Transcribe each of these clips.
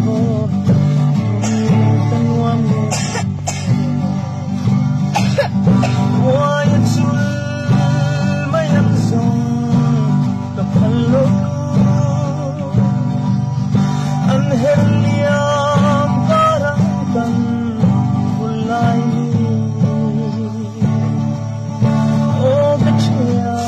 vô tân hoang hoa yên sul mai nắng rong tập hello an heliam parang tan bulay o kachya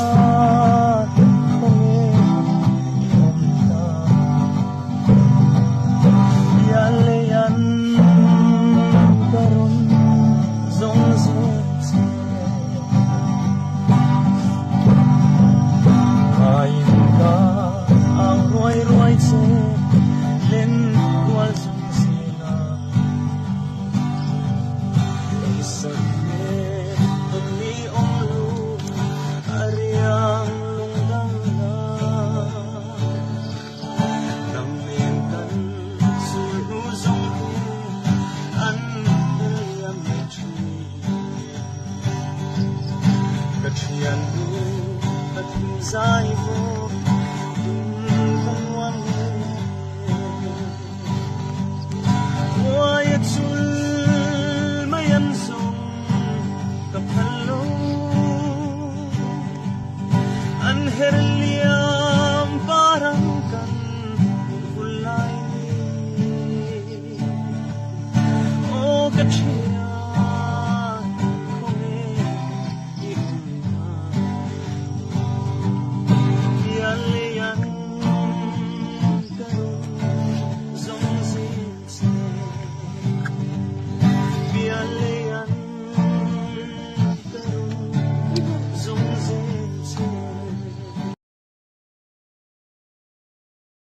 Hãy subscribe cho kênh Ghiền Mì Gõ để không bỏ lỡ những video hấp dẫn.